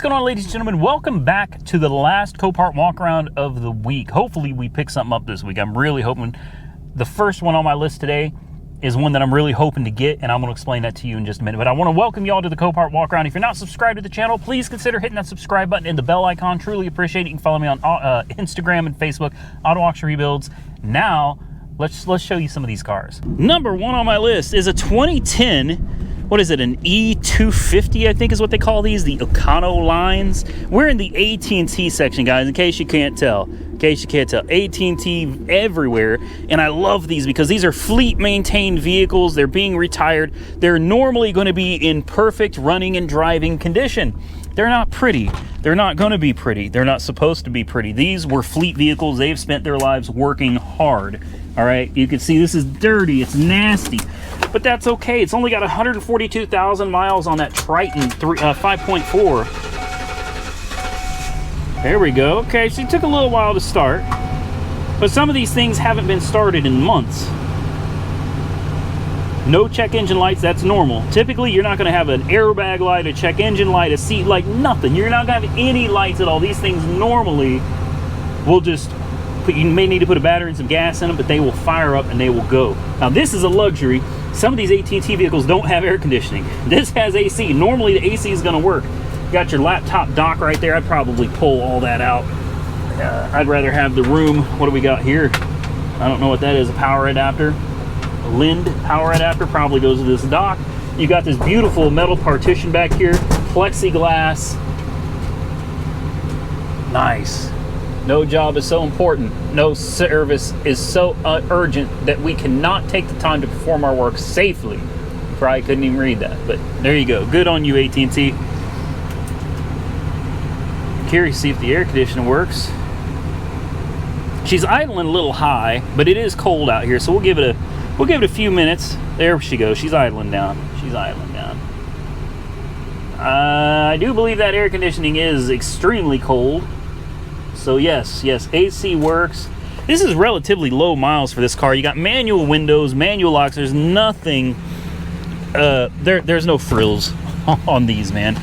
going on, ladies and gentlemen? Welcome back to the last Copart walk around of the week. Hopefully we pick something up this week. I'm really hoping. The first one on my list today is one that I'm really hoping to get, and I'm going to explain that to you in just a minute. But I want to welcome y'all to the Copart walk around. If you're not subscribed to the channel, please consider hitting that subscribe button and the bell icon. Truly appreciate it. You can follow me on Instagram and Facebook, Auto Auction Rebuilds. Now let's show you some of these cars. Number one on my list is a 2010. What is it, an E250, I think is what they call these, the Econo lines. We're in the AT&T section, guys, in case you can't tell. AT&T everywhere, and I love these because these are fleet maintained vehicles. They're being retired. They're normally going to be in perfect running and driving condition. They're not pretty. They're not going to be pretty. They're not supposed to be pretty. These were fleet vehicles. They've spent their lives working hard. All right, you can see this is dirty. It's nasty. But that's okay. It's only got 142,000 miles on that Triton 5.4. There we go. Okay, so it took a little while to start. But some of these things haven't been started in months. No check engine lights, that's normal. Typically, you're not going to have an airbag light, a check engine light, a seat light, nothing. You're not going to have any lights at all. These things normally will just... You may need to put a battery and some gas in them, but they will fire up and they will go. Now, this is a luxury. Some of these AT&T vehicles don't have air conditioning. This has AC. Normally, the AC is going to work. You got your laptop dock right there. I'd probably pull all that out. I'd rather have the room. What do we got here? I don't know what that is. A power adapter. A Lind power adapter probably goes to this dock. You got this beautiful metal partition back here. Plexiglass. Nice. No job is so important, no service is so urgent that we cannot take the time to perform our work safely. Probably couldn't even read that, but there you go. Good on you, AT&T. Curious to see if the air conditioner works. She's idling a little high, but it is cold out here, so we'll give it a few minutes. There she goes. She's idling down. She's idling down. I do believe that air conditioning is extremely cold. So yes, AC works. This is relatively low miles for this car. You got manual windows, manual locks. There's nothing, there's no frills on these, man.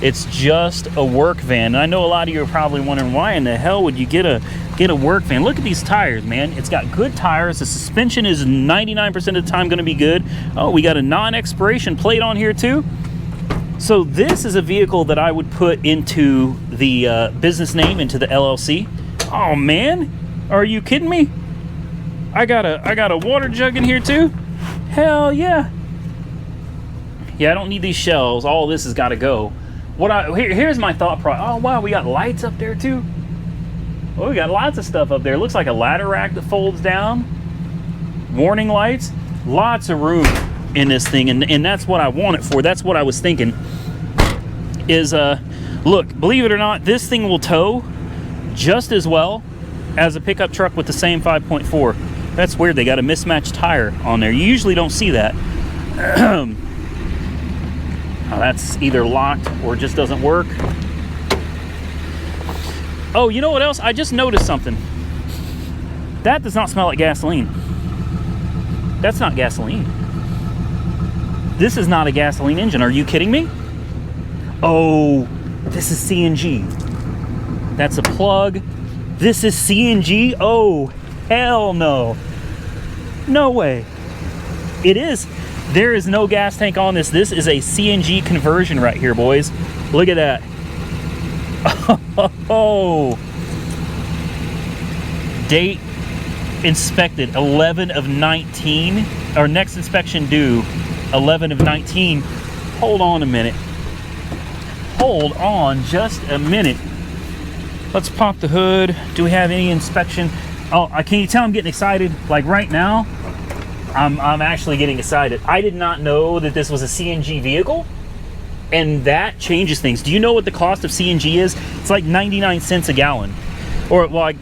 It's just a work van. And I know a lot of you are probably wondering, why in the hell would you get a work van? Look at these tires, man. It's got good tires. The suspension is 99% of the time going to be good. Oh, we got a non-expiration plate on here too. So this is a vehicle that I would put into the business name, into the LLC. Oh man, are you kidding me? I got a water jug in here too. Hell yeah. Yeah, I don't need these shelves. All this has got to go. Here's my thought process. Oh wow, we got lights up there too. Oh, we got lots of stuff up there. It looks like a ladder rack that folds down. Warning lights. Lots of room in this thing, and that's what I want it for. That's what I was thinking is look, believe it or not, this thing will tow just as well as a pickup truck with the same 5.4. That's weird. They got a mismatched tire on there. You usually don't see that. That's either locked or just doesn't work. Oh, you know what else? I just noticed something. That does not smell like gasoline. That's not gasoline. This is not a gasoline engine. Are you kidding me? Oh, this is CNG. That's a plug. This is CNG? Oh, hell no. No way. It is. There is no gas tank on this. This is a CNG conversion right here, boys. Look at that. Oh. Date inspected 11 of 19. Our next inspection due 11 of 19. Hold on a minute. Hold on just a minute. Let's pop the hood. Do we have any inspection? Oh, can you tell I'm getting excited? Like right now, I'm actually getting excited. I did not know that this was a CNG vehicle, and that changes things. Do you know what the cost of CNG is? It's like 99 cents a gallon. Or, well,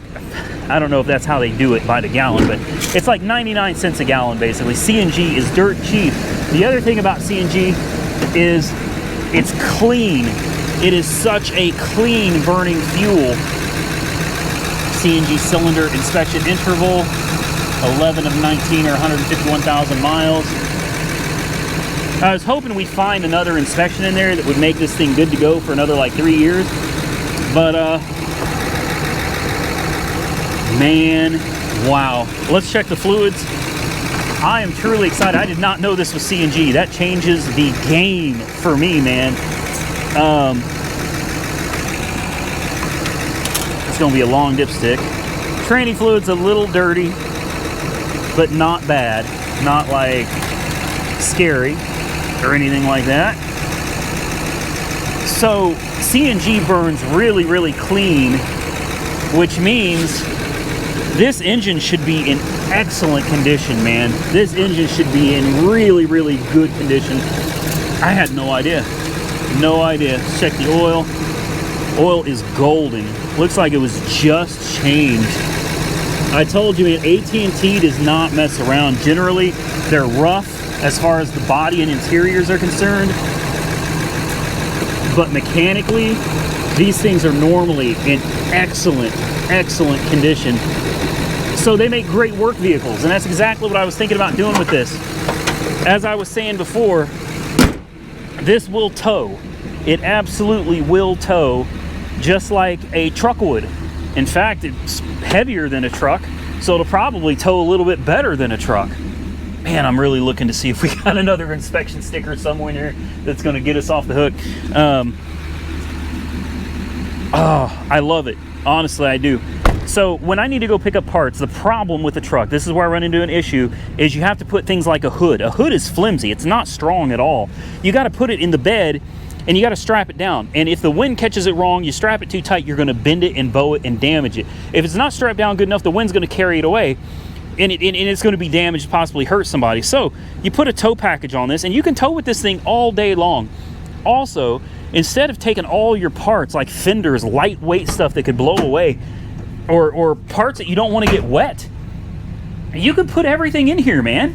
I don't know if that's how they do it by the gallon, but it's like 99 cents a gallon, basically. CNG is dirt cheap. The other thing about CNG is it's clean. It is such a clean burning fuel. CNG cylinder inspection interval, 11 of 19 or 151,000 miles. I was hoping we'd find another inspection in there that would make this thing good to go for another like 3 years. But, man, wow. Let's check the fluids. I am truly excited. I did not know this was CNG. That changes the game for me, man. It's going to be a long dipstick. Tranny fluid's a little dirty, but not bad. Not like scary or anything like that. So CNG burns really, really clean, which means this engine should be in excellent condition, man. This engine should be in really, really good condition. I had no idea. No idea. Let's check the oil. Oil is golden. Looks like it was just changed. I told you, man, AT&T does not mess around. Generally, they're rough as far as the body and interiors are concerned. But mechanically, these things are normally in excellent, excellent condition. So they make great work vehicles, and that's exactly what I was thinking about doing with this. As I was saying before, this will tow. It absolutely will tow, just like a truck would. In fact, it's heavier than a truck, so it'll probably tow a little bit better than a truck. Man, I'm really looking to see if we got another inspection sticker somewhere in here that's going to get us off the hook. Oh, I love it. Honestly, I do. So when I need to go pick up parts, the problem with the truck, this is where I run into an issue, is you have to put things like a hood. A hood is flimsy. It's not strong at all. You got to put it in the bed, and you got to strap it down. And if the wind catches it wrong, you strap it too tight, you're going to bend it and bow it and damage it. If it's not strapped down good enough, the wind's going to carry it away, and it's going to be damaged, possibly hurt somebody. So you put a tow package on this, and you can tow with this thing all day long. Also, instead of taking all your parts, like fenders, lightweight stuff that could blow away, or parts that you don't want to get wet, you can put everything in here, man.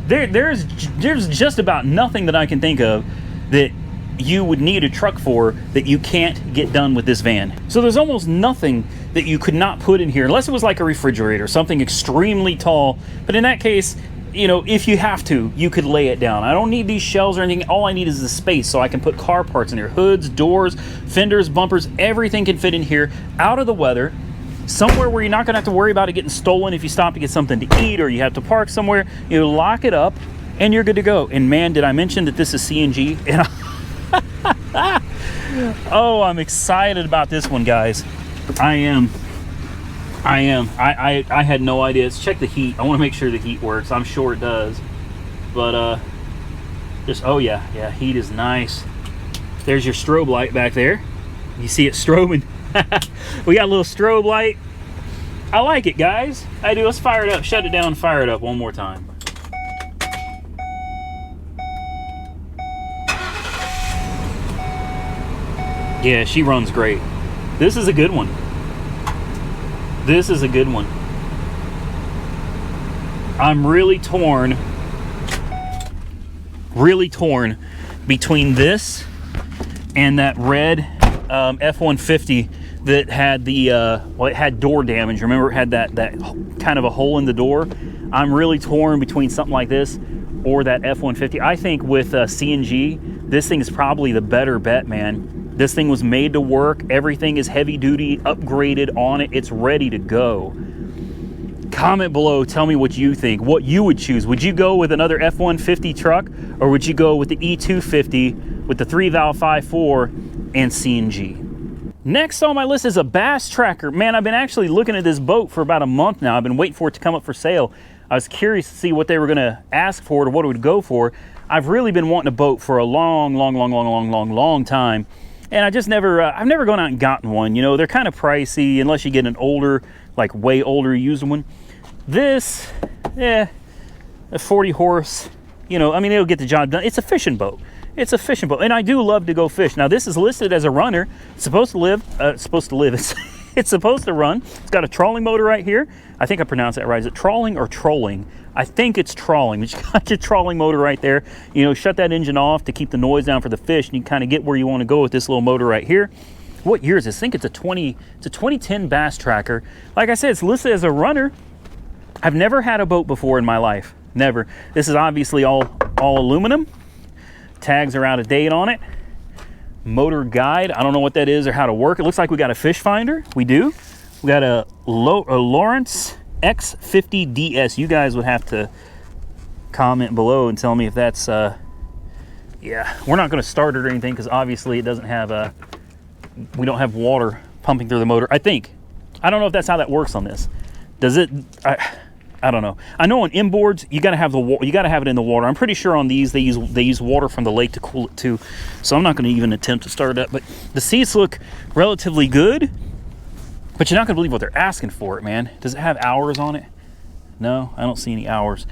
There's just about nothing that I can think of that you would need a truck for that you can't get done with this van. So there's almost nothing that you could not put in here, unless it was like a refrigerator, something extremely tall. But in that case, you know, if you have to, you could lay it down. I don't need these shelves or anything. All I need is the space, so I can put car parts in here. Hoods, doors, fenders, bumpers, everything can fit in here, out of the weather, somewhere where you're not gonna have to worry about it getting stolen if you stop to get something to eat or you have to park somewhere. You lock it up and you're good to go. And man, did I mention that this is CNG? And oh, I'm excited about this one, guys. I am. I had no idea. Let's check the heat. I want to make sure the heat works. I'm sure it does. But just, oh yeah, heat is nice. There's your strobe light back there. You see it strobing. We got a little strobe light. I like it, guys. I do. Let's fire it up. Shut it down and fire it up one more time. Yeah, she runs great. This is a good one. This is a good one. I'm really torn between this and that red F-150 that had the well, it had door damage. Remember, it had that kind of a hole in the door. I'm really torn between something like this or that F-150. I think with CNG, this thing is probably the better bet, man. This thing was made to work. Everything is heavy duty, upgraded on it. It's ready to go. Comment below, tell me what you think, what you would choose. Would you go with another F-150 truck, or would you go with the E250 with the 3-valve 5.4 and CNG? Next on my list is a bass tracker. Man, I've been actually looking at this boat for about a month now. I've been waiting for it to come up for sale. I was curious to see what they were gonna ask for it or what it would go for. I've really been wanting a boat for a long time. And I just never, I've never gone out and gotten one. You know, they're kind of pricey unless you get an older, like way older used one. This, a 40 horse, you know, I mean, it'll get the job done. It's a fishing boat. It's a fishing boat. And I do love to go fish. Now, this is listed as a runner. It's supposed to live, it's supposed to run. It's got a trolling motor right here. I think I pronounced that right. Is it trawling or trolling? I think it's trawling. But you got your trolling motor right there. You know, shut that engine off to keep the noise down for the fish, and you kind of get where you want to go with this little motor right here. What year is this? I think it's a 2010 bass tracker. Like I said, it's listed as a runner. I've never had a boat before in my life. Never. This is obviously all aluminum. Tags are out of date on it. Motor guide, I don't know what that is or how to work. It looks like we got a fish finder. We do. We got a Lawrence X50DS. You guys would have to comment below and tell me if that's yeah, we're not going to start it or anything because obviously it doesn't have we don't have water pumping through the motor. I think. I don't know if that's how that works on this. Does it? I don't know. I know on inboards you got to have it in the water. I'm pretty sure on these they use water from the lake to cool it too. So I'm not going to even attempt to start it up. But the seats look relatively good. But you're not going to believe what they're asking for it, man. Does it have hours on it? No, I don't see any hours.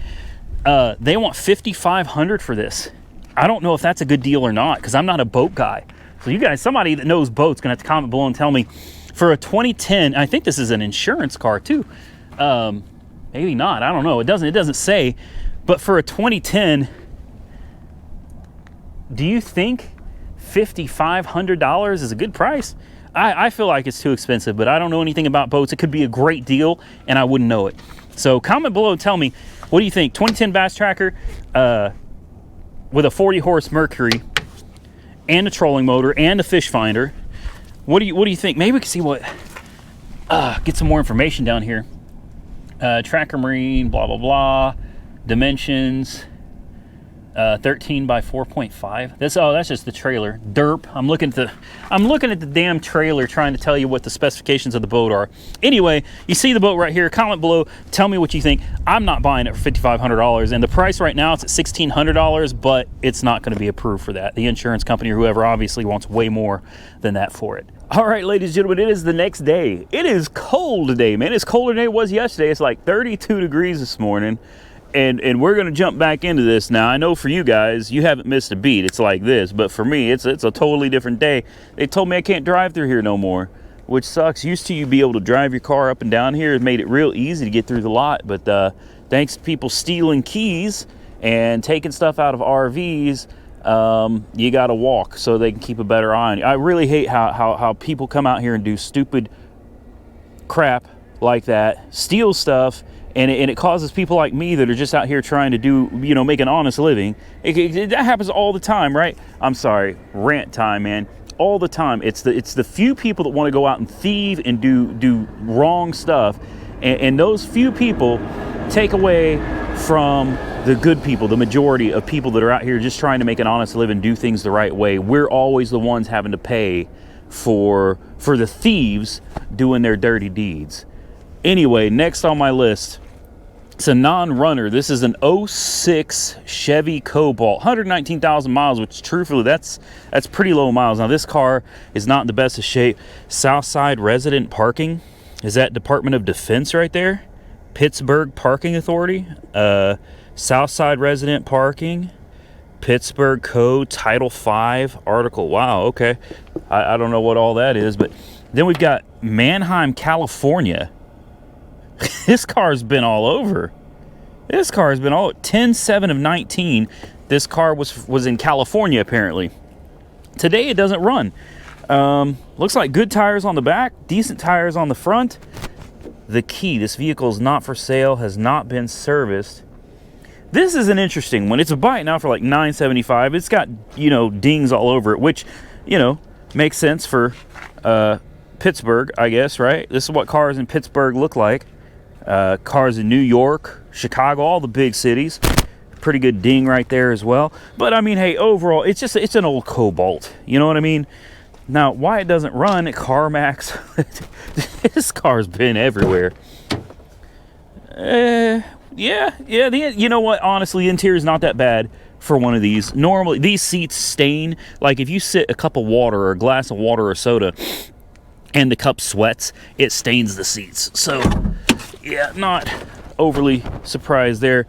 They want $5,500 for this. I don't know if that's a good deal or not because I'm not a boat guy. So you guys, somebody that knows boats, gonna have to comment below and tell me. For a 2010, I think this is an insurance car too. Maybe not. I don't know. It doesn't say. But for a 2010, do you think $5,500 is a good price? I feel like it's too expensive, but I don't know anything about boats. It could be a great deal, and I wouldn't know it. So comment below and tell me, what do you think? 2010 Bass Tracker with a 40 horse Mercury and a trolling motor and a fish finder. What do you think? Maybe we can see what. Get some more information down here. Tracker Marine, blah blah blah. Dimensions. 13 by 4.5. That's just the trailer. Derp. I'm looking at the damn trailer trying to tell you what the specifications of the boat are. Anyway, you see the boat right here. Comment below. Tell me what you think. I'm not buying it for $5,500, and the price right now it's at $1,600, but it's not going to be approved for that. The insurance company or whoever obviously wants way more than that for it. All right, ladies and gentlemen, it is the next day. It is cold today, man. It's colder than it was yesterday. It's like 32 degrees this morning. And we're going to jump back into this now. I know for you guys, you haven't missed a beat. It's like this. But for me, it's a totally different day. They told me I can't drive through here no more, which sucks. Used to you be able to drive your car up and down here. It made it real easy to get through the lot. But thanks to people stealing keys and taking stuff out of RVs, you got to walk so they can keep a better eye on you. I really hate how people come out here and do stupid crap like that, steal stuff, and it causes people like me that are just out here trying to do, make an honest living. That happens all the time, right? I'm sorry, rant time, man. All the time. It's the few people that want to go out and thieve and do wrong stuff, and those few people take away from the good people, the majority of people that are out here just trying to make an honest living, do things the right way. We're always the ones having to pay for the thieves doing their dirty deeds. Anyway, next on my list, it's a non-runner. This is an 06 Chevy Cobalt, 119,000 miles, which truthfully, that's pretty low miles. Now, this car is not in the best of shape. Southside Resident Parking. Is that Department of Defense right there? Pittsburgh Parking Authority. Southside Resident Parking. Pittsburgh Code, Title 5 article. Wow, okay. I don't know what all that is, but then we've got Manheim, California. This car's been all over. This car has been all 10/7 of 19. This car was in California apparently. Today it doesn't run. Looks like good tires on the back, decent tires on the front. The key, this vehicle is not for sale, has not been serviced. This is an interesting one. It's a buy it now for like $975. It's got, dings all over it, which, makes sense for Pittsburgh, I guess, right? This is what cars in Pittsburgh look like. Cars in New York, Chicago, all the big cities. Pretty good ding right there as well. But I mean, hey, overall, it's an old Cobalt. You know what I mean? Now, why it doesn't run at CarMax? This car's been everywhere. Yeah. You know what? Honestly, the interior is not that bad for one of these. Normally, these seats stain. Like if you sit a cup of water or a glass of water or soda, and the cup sweats, it stains the seats. So, yeah, not overly surprised there.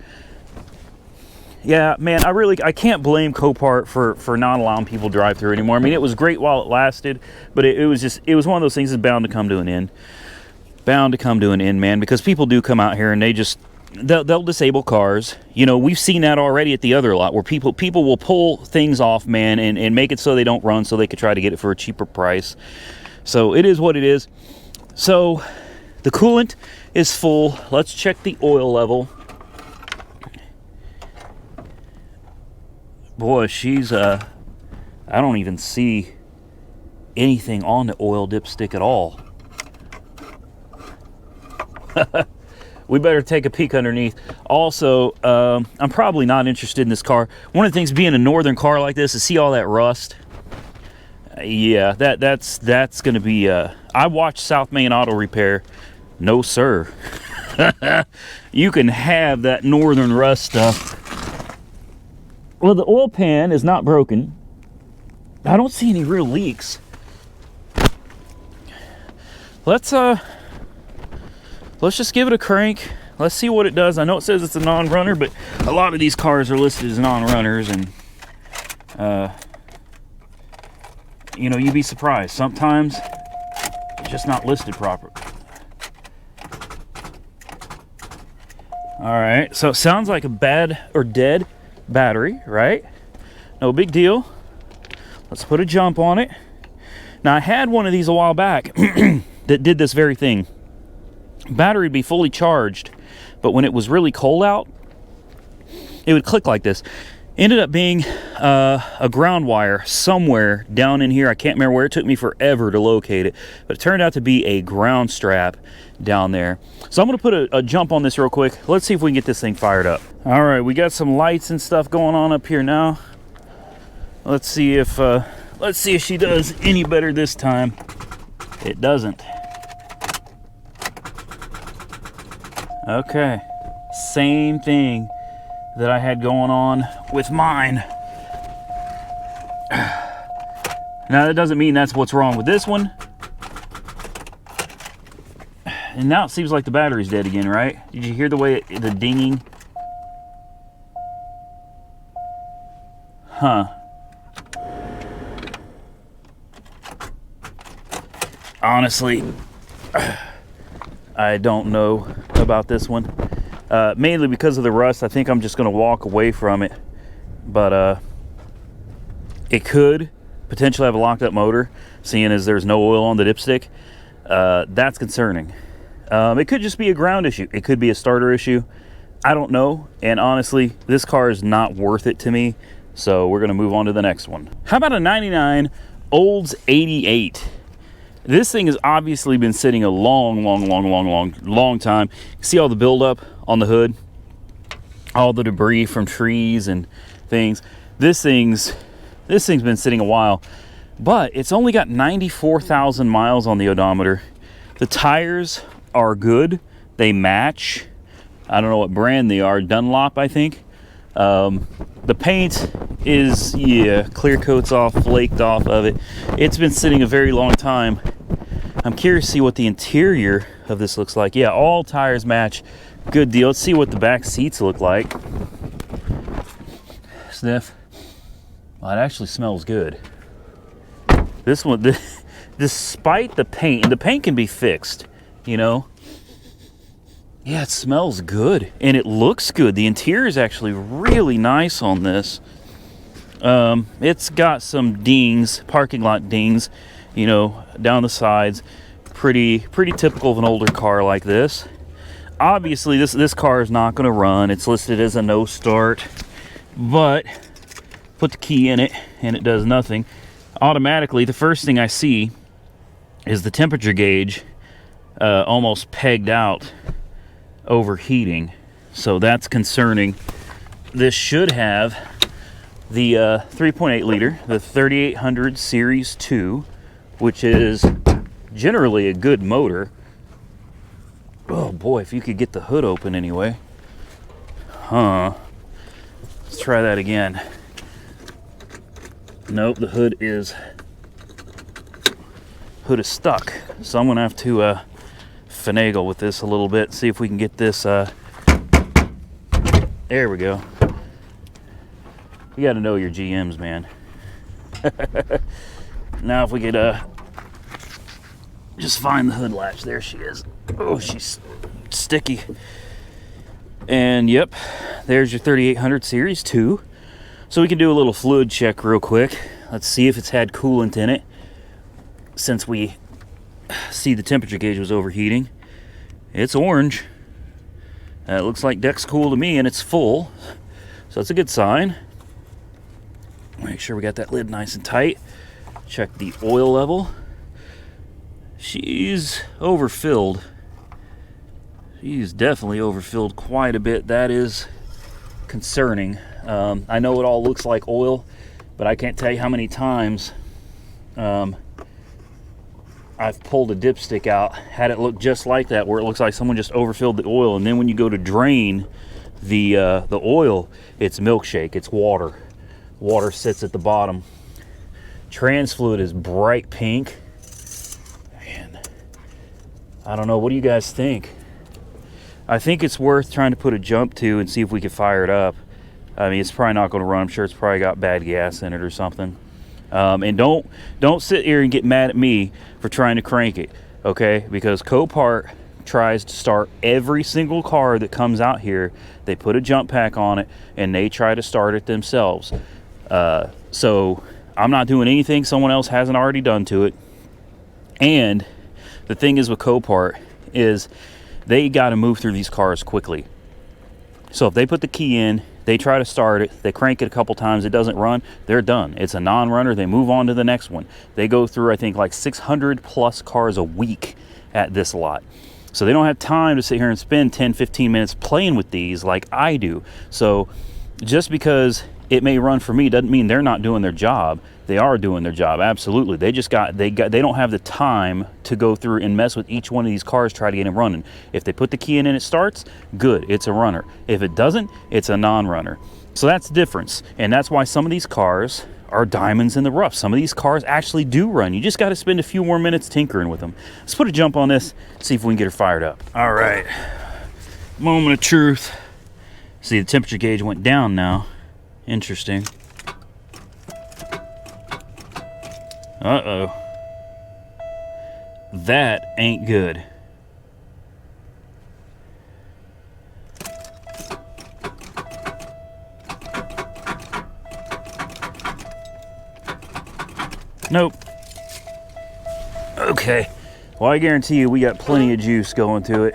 Yeah, man, I can't blame Copart for not allowing people to drive through anymore. I mean, it was great while it lasted, but it was one of those things that's bound to come to an end. Bound to come to an end, man, because people do come out here and they'll disable cars. We've seen that already at the other lot where people will pull things off, man, and make it so they don't run so they could try to get it for a cheaper price. So it is what it is. So the coolant is full. Let's check the oil level. boy, she's I don't even see anything on the oil dipstick at all. We better take a peek underneath. Also, I'm probably not interested in this car. One of the things being a northern car like this is see all that rust. Yeah, that's going to be... I watched South Main Auto Repair. No, sir. You can have that northern rust stuff. Well, the oil pan is not broken. I don't see any real leaks. Let's just give it a crank. Let's see what it does. I know it says it's a non-runner, but a lot of these cars are listed as non-runners, and you know, you'd be surprised. Sometimes it's just not listed proper. All right, so it sounds like a bad or dead battery, right? No big deal. Let's put a jump on it. Now, I had one of these a while back that did this very thing. Battery would be fully charged, but when it was really cold out, it would click like this. Ended up being a ground wire somewhere down in here. I can't remember where. It took me forever to locate it, but it turned out to be a ground strap down there. So I'm going to put a jump on this real quick. Let's see if we can get this thing fired up. All right, we got some lights and stuff going on up here now. Let's see if she does any better this time. It doesn't. Okay, same thing that I had going on with mine. Now, that doesn't mean that's what's wrong with this one. And now it seems like the battery's dead again, right? Did you hear the way the dinging? Huh. Honestly, I don't know about this one. Mainly because of the rust. I think I'm just going to walk away from it. But it could potentially have a locked up motor, seeing as there's no oil on the dipstick. That's concerning. It could just be a ground issue. It could be a starter issue. I don't know. And honestly, this car is not worth it to me. So we're going to move on to the next one. How about a 99 Olds 88? This thing has obviously been sitting a long time. See all the buildup on the hood? All the debris from trees and things. This thing's been sitting a while, but it's only got 94,000 miles on the odometer. The tires are good. They match. I don't know what brand they are. Dunlop, I think. The paint is, yeah, clear coats off, flaked off of it. It's been sitting a very long time. I'm curious to see what the interior of this looks like. Yeah, all tires match. Good deal. Let's see what the back seats look like. Sniff. Well, it actually smells good. This one, despite the paint, and the paint can be fixed, you know. Yeah, it smells good, and it looks good. The interior is actually really nice on this. It's got some dings, parking lot dings, you know, down the sides. Pretty typical of an older car like this. Obviously, this car is not going to run. It's listed as a no start, but put the key in it, and it does nothing. Automatically, the first thing I see is the temperature gauge almost pegged out, overheating. So that's concerning. This should have the 3.8 liter, the 3800 Series 2, which is generally a good motor. Oh boy, if you could get the hood open anyway. Huh. Let's try that again. Nope, the hood is stuck. So I'm gonna have to finagle with this a little bit, see if we can get this there we go. You got to know your GMs, man. Now if we could just find the hood latch. There she is. Oh, she's sticky. And yep, there's your 3800 Series 2. So we can do a little fluid check real quick. Let's see if it's had coolant in it, since we see the temperature gauge was overheating. It's orange. It looks like deck's cool to me, and it's full, so that's a good sign. Make sure we got that lid nice and tight. Check the oil level. She's overfilled. She's definitely overfilled quite a bit. That is concerning. I know it all looks like oil, but I can't tell you how many times I've pulled a dipstick out, had it look just like that, where it looks like someone just overfilled the oil, and then when you go to drain the oil, it's milkshake, it's water. Water sits at the bottom. Trans fluid is bright pink. Man, I don't know. What do you guys think? I think it's worth trying to put a jump to and see if we can fire it up. I mean, it's probably not going to run. I'm sure it's probably got bad gas in it or something. And don't sit here and get mad at me for trying to crank it, okay? Because Copart tries to start every single car that comes out here. They put a jump pack on it and they try to start it themselves. So I'm not doing anything someone else hasn't already done to it. And the thing is with Copart is they got to move through these cars quickly. So if they put the key in, they try to start it, they crank it a couple times, it doesn't run, they're done. It's a non-runner, they move on to the next one. They go through, I think, like 600 plus cars a week at this lot. So they don't have time to sit here and spend 10, 15 minutes playing with these like I do. So just because it may run for me doesn't mean they're not doing their job. They are doing their job, absolutely. They don't have the time to go through and mess with each one of these cars, try to get them running. If they put the key in and it starts, good, it's a runner. If it doesn't, it's a non-runner. So that's the difference. And that's why some of these cars are diamonds in the rough. Some of these cars actually do run. You just got to spend a few more minutes tinkering with them. Let's put a jump on this, see if we can get her fired up. All right, moment of truth. See, the temperature gauge went down now. Interesting. Uh-oh. That ain't good. Nope. Okay. Well, I guarantee you we got plenty of juice going to it.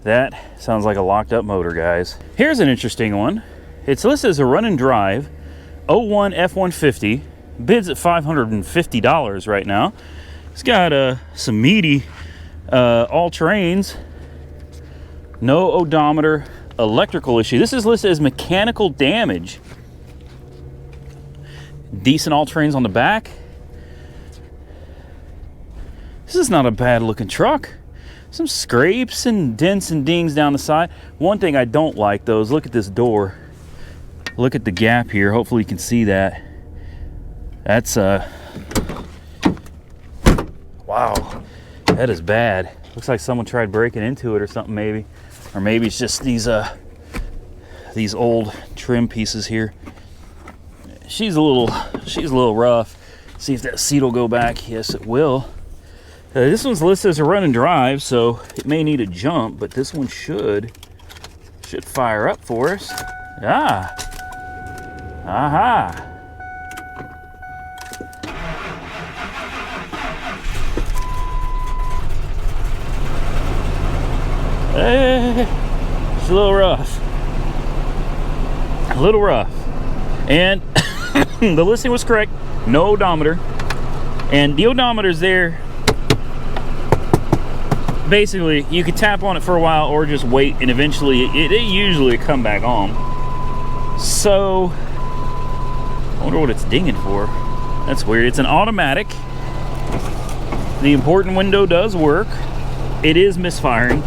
That sounds like a locked up motor, guys. Here's an interesting one. It's listed as a run and drive 01 F-150. Bids at $550 right now. It's got some meaty all-terrains. No odometer, electrical issue. This is listed as mechanical damage. Decent all-terrains on the back. This is not a bad looking truck. Some scrapes and dents and dings down the side. One thing I don't like though is look at this door. Look at the gap here. Hopefully you can see that. That's wow, that is bad. Looks like someone tried breaking into it or something, maybe. Or maybe it's just these old trim pieces here. She's a little rough. See if that seat will go back. Yes, it will. This one's listed as a run and drive, so it may need a jump, but this one should fire up for us. Ah. Aha. It's a little rough. A little rough. And the listing was correct. No odometer. And the odometer's there. Basically, you could tap on it for a while or just wait, and eventually it usually come back on. So, I wonder what it's dinging for. That's weird. It's an automatic. The important window does work. It is misfiring.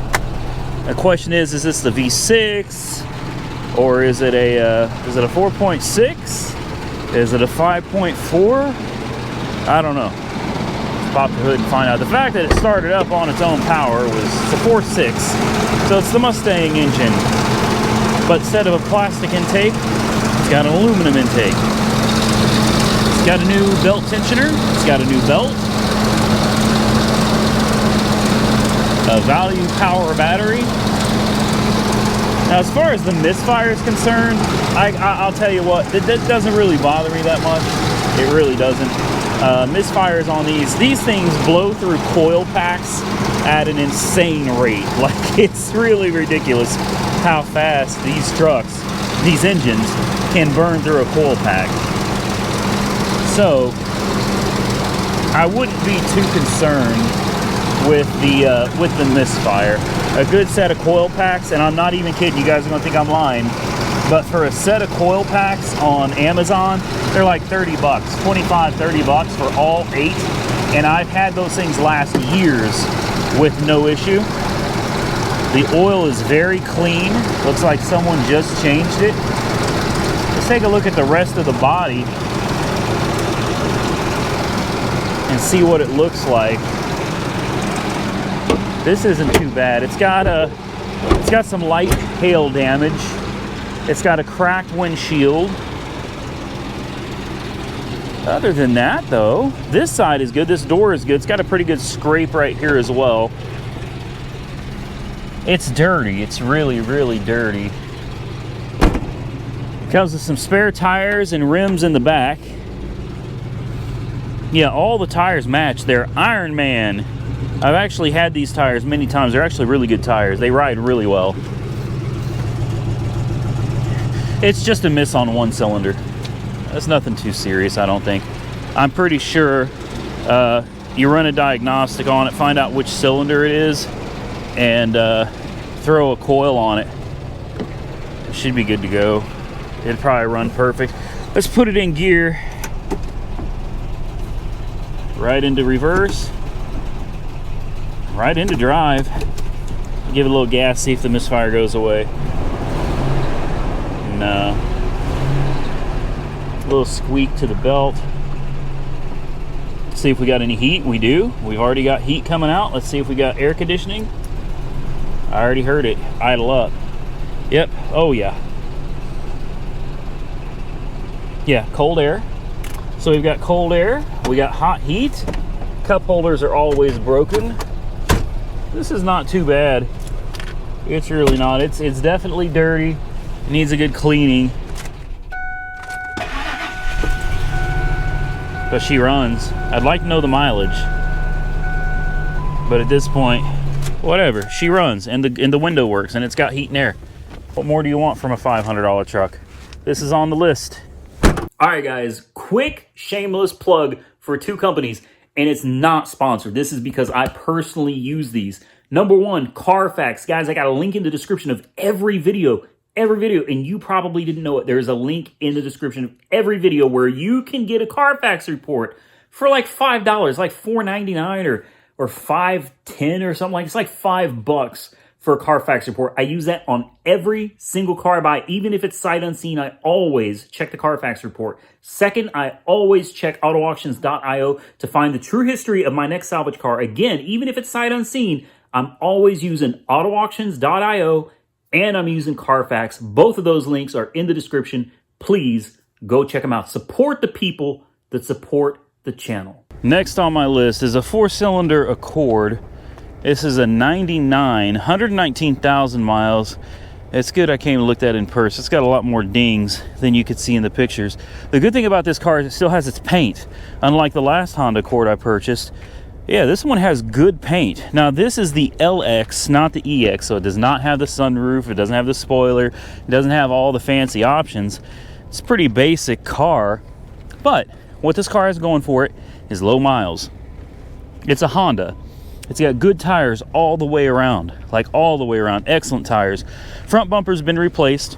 The question is this the V6 or is it a 4.6? Is it a 5.4? I don't know. Let's pop the hood and find out. The fact that it started up on its own power was the 4.6, so it's the Mustang engine, but instead of a plastic intake, it's got an aluminum intake. It's got a new belt tensioner. It's got a new belt. A value power battery. Now, as far as the misfire is concerned, I'll tell you what, that doesn't really bother me that much. It really doesn't. Misfires on these things blow through coil packs at an insane rate. Like, it's really ridiculous how fast these trucks, these engines, can burn through a coil pack. So I wouldn't be too concerned with the misfire. A good set of coil packs, and I'm not even kidding, you guys are gonna think I'm lying, but for a set of coil packs on Amazon, they're like 30 bucks, 25, 30 bucks for all 8. And I've had those things last years with no issue. The oil is very clean. Looks like someone just changed it. Let's take a look at the rest of the body and see what it looks like. This isn't too bad. It's got some light hail damage. It's got a cracked windshield. Other than that, though, this side is good. This door is good. It's got a pretty good scrape right here as well. It's dirty. It's really, really dirty. Comes with some spare tires and rims in the back. Yeah, all the tires match. They're Iron Man. I've actually had these tires many times. They're actually really good tires. They ride really well. It's just a miss on one cylinder. That's nothing too serious, I don't think. I'm pretty sure you run a diagnostic on it, find out which cylinder it is, and throw a coil on it. It should be good to go. It'd probably run perfect. Let's put it in gear. Right into reverse. Right into drive. Give it a little gas, see if the misfire goes away. No. A little squeak to the belt. See if we got any heat. We do. We've already got heat coming out. Let's see if we got air conditioning. I already heard it idle up. Yep. Oh yeah. Yeah, cold air. So we've got cold air. We got hot heat. Cup holders are always broken. This is not too bad. It's really not. It's definitely dirty. It needs a good cleaning. But she runs. I'd like to know the mileage. But at this point, whatever. She runs and the window works and it's got heat and air. What more do you want from a $500 truck? This is on the list. All right, guys, quick shameless plug for 2 companies, and it's not sponsored. This is because I personally use these. Number 1, Carfax. Guys, I got a link in the description of every video, and you probably didn't know it. There's a link in the description of every video where you can get a Carfax report for like $5, like $4.99 or $5.10 or something like. It's like $5 for a Carfax report. I use that on every single car I buy, even if it's sight unseen. I always check the Carfax report. Second, I always check autoauctions.io to find the true history of my next salvage car. Again, even if it's sight unseen, I'm always using autoauctions.io and I'm using Carfax. Both of those links are in the description. Please go check them out. Support the people that support the channel. Next on my list is a 4-cylinder Accord. This is a 99, 119,000 miles. It's good I came and looked at it in person. It's got a lot more dings than you could see in the pictures. The good thing about this car is it still has its paint. Unlike the last Honda Accord I purchased, yeah, this one has good paint. Now, this is the LX, not the EX, so it does not have the sunroof, it doesn't have the spoiler, it doesn't have all the fancy options. It's a pretty basic car, but what this car has going for it is low miles. It's a Honda. It's got good tires all the way around, like all the way around. Excellent tires. Front bumper's been replaced.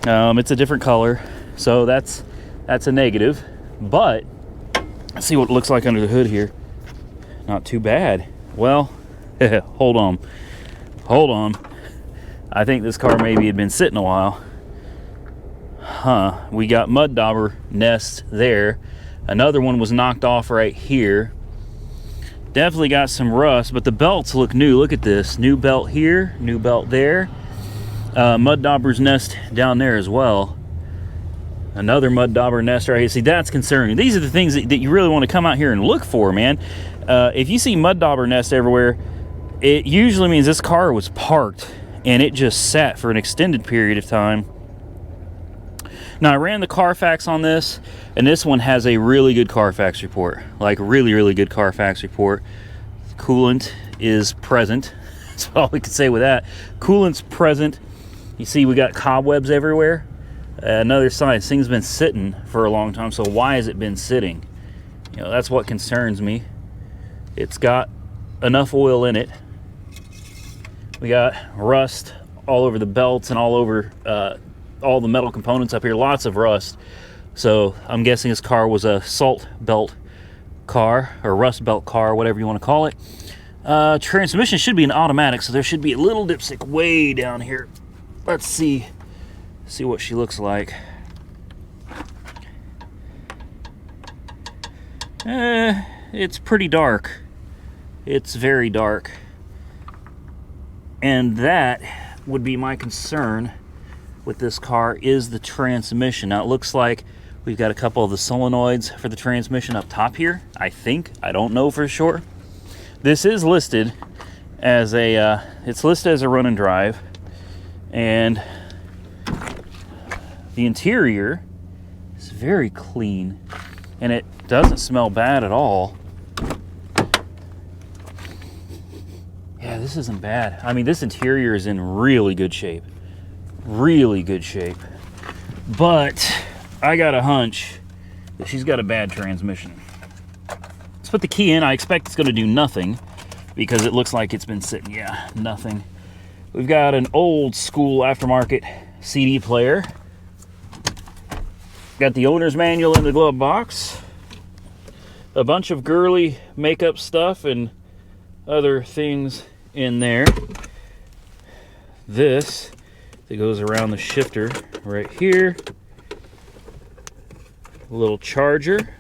It's a different color, so that's a negative. But let's see what it looks like under the hood here. Not too bad. Well, hold on. I think this car maybe had been sitting a while. We got mud dauber nest there. Another one was knocked off right here. Definitely got some rust, but the belts look new. Look at this. New belt here, new belt there. Mud dauber's nest down there as well. Another mud dauber nest right here. See, that's concerning. These are the things that you really want to come out here and look for, man. If you see mud dauber nest everywhere, it usually means this car was parked and it just sat for an extended period of time. Now, I ran the Carfax on this, and this one has a really good Carfax report. Like, really, really good Carfax report. Coolant is present. That's all we can say with that. Coolant's present. You see we got cobwebs everywhere. Another sign. This thing's been sitting for a long time, so why has it been sitting? You know, that's what concerns me. It's got enough oil in it. We got rust all over the belts and all over all the metal components up here. Lots of rust. So I'm guessing this car was a salt belt car, or rust belt car, whatever you want to call it. Transmission should be an automatic, so there should be a little dipstick way down here. Let's see what she looks like. It's pretty dark. It's very dark. And that would be my concern with this car, is the transmission. Now it looks like we've got a couple of the solenoids for the transmission up top here, I think. I don't know for sure. This is listed as a run and drive, and the interior is very clean, and it doesn't smell bad at all. Yeah, this isn't bad. I mean, this interior is in really good shape. Really good shape. But I got a hunch that she's got a bad transmission. Let's put the key in. I expect it's going to do nothing because it looks like it's been sitting. Yeah, nothing. We've got an old school aftermarket CD player. Got the owner's manual in the glove box. A bunch of girly makeup stuff and other things in there. This that goes around the shifter right here. A little charger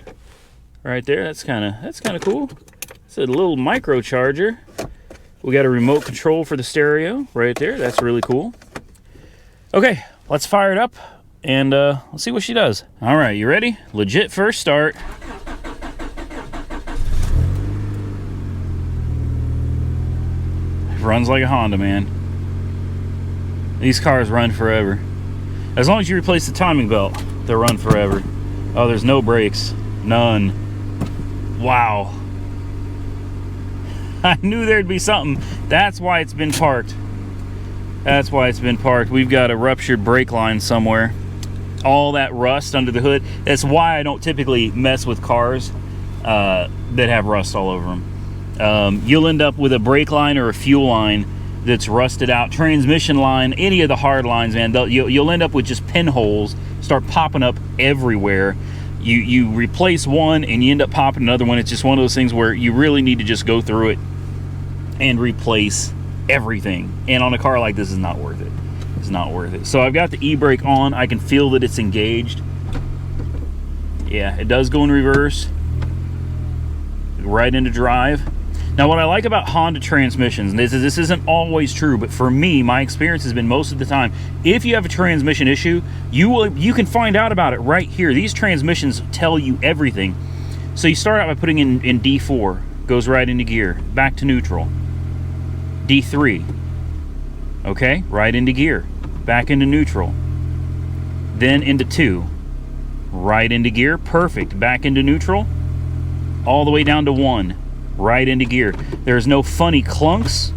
right there. That's kind of cool. It's a little micro charger. We got a remote control for the stereo right there. That's really cool. Okay, let's fire it up and let's see what she does. All right, you ready? Legit first start. Runs like a Honda, man. These cars run forever. As long as you replace the timing belt, they'll run forever. Oh, there's no brakes. None. Wow. I knew there'd be something. That's why it's been parked. That's why it's been parked. We've got a ruptured brake line somewhere. All that rust under the hood. That's why I don't typically mess with cars that have rust all over them. You'll end up with a brake line or a fuel line that's rusted out, transmission line, any of the hard lines, man. You'll end up with just pinholes start popping up everywhere. You replace one and you end up popping another one. It's just one of those things where you really need to just go through it and replace everything. And on a car like this, is not worth it. It's not worth it. So I've got the e-brake on. I can feel that it's engaged. Yeah, it does go in reverse, right into drive. Now, what I like about Honda transmissions, and this isn't always true, but for me, my experience has been most of the time, if you have a transmission issue, you can find out about it right here. These transmissions tell you everything. So you start out by putting in D4, goes right into gear, back to neutral. D3, okay, right into gear, back into neutral. Then into 2, right into gear, perfect, back into neutral, all the way down to 1. Right into gear. There's no funny clunks,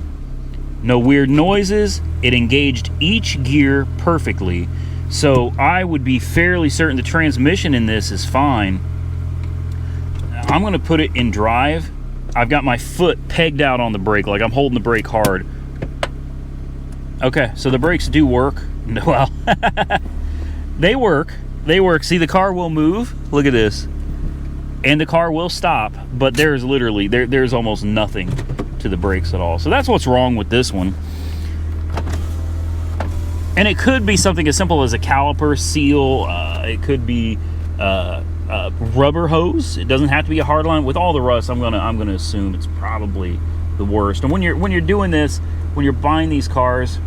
no weird noises. It engaged each gear perfectly. So I would be fairly certain the transmission in this is fine. I'm going to put it in drive. I've got my foot pegged out on the brake, like I'm holding the brake hard. Okay, so the brakes do work. Well, they work. They work. See, the car will move. Look at this. And the car will stop, but there's literally, there's almost nothing to the brakes at all. So that's what's wrong with this one. And it could be something as simple as a caliper seal. It could be rubber hose. It doesn't have to be a hard line. With all the rust, I'm gonna assume it's probably the worst. And when you're doing this, when you're buying these cars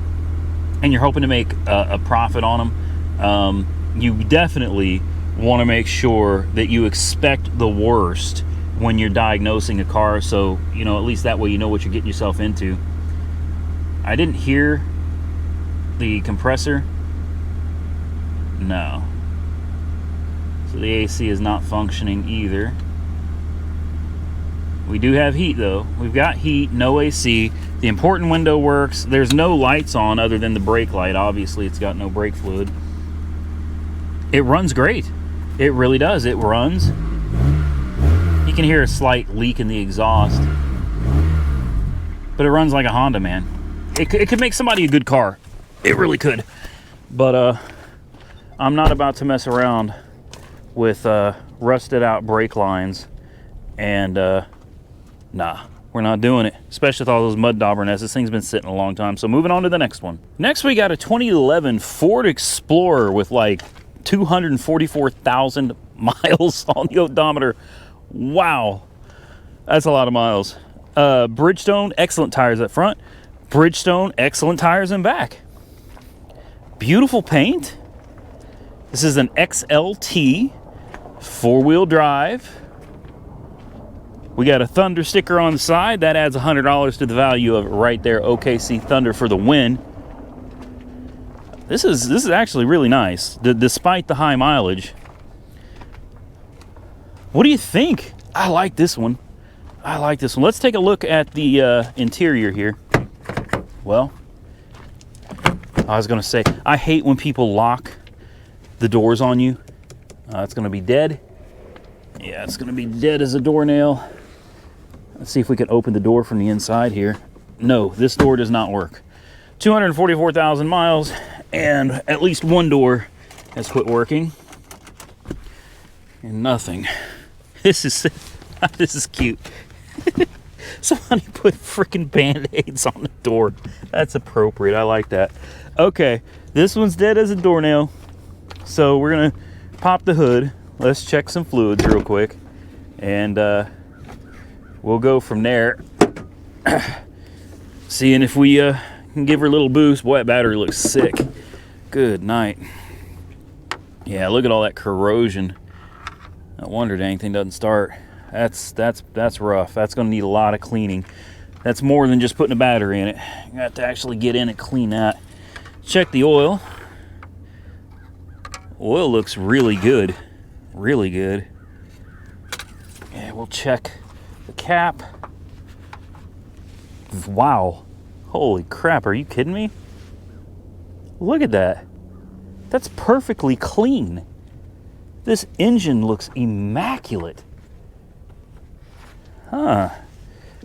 and you're hoping to make a profit on them, you definitely want to make sure that you expect the worst when you're diagnosing a car, so you know, at least that way you know what you're getting yourself into. I didn't hear the compressor. No. So the AC is not functioning either. We do have heat though. We've got heat, no AC. The important window works. There's no lights on other than the brake light. Obviously it's got no brake fluid. It runs great. It really does. It runs You can hear a slight leak in the exhaust. But it runs like a Honda, man. It could make somebody a good car. It really could. But I'm not about to mess around with rusted out brake lines. And nah, we're not doing it. Especially with all those mud dauber nests. This thing's been sitting a long time. So moving on to the next one. Next we got a 2011 Ford Explorer with like 244,000 miles on the odometer. Wow, that's a lot of miles. Bridgestone, excellent tires up front. Bridgestone, excellent tires in back. Beautiful paint. This is an XLT, 4-wheel drive. We got a Thunder sticker on the side. That adds $100 to the value of it right there. OKC Thunder for the win. This is actually really nice, despite the high mileage. What do you think? I like this one. I like this one. Let's take a look at the interior here. Well, I was gonna say, I hate when people lock the doors on you. It's gonna be dead. Yeah, it's gonna be dead as a doornail. Let's see if we can open the door from the inside here. No, this door does not work. 244,000 miles, and at least one door has quit working. And nothing. This is cute. Somebody put freaking Band-Aids on the door. That's appropriate. I like that. Okay, this one's dead as a doornail. So we're gonna pop the hood. Let's check some fluids real quick, and we'll go from there. Seeing if we can give her a little boost. Boy, that battery looks sick. Good night. Yeah, look at all that corrosion. No wonder dang thing doesn't start. That's rough. That's going to need a lot of cleaning. That's more than just putting a battery in it. You have to actually get in and clean that. Check the oil. Oil looks really good. Really good. Yeah, we'll check the cap. Wow. Holy crap, are you kidding me? Look at that. That's perfectly clean. This engine looks immaculate. Huh.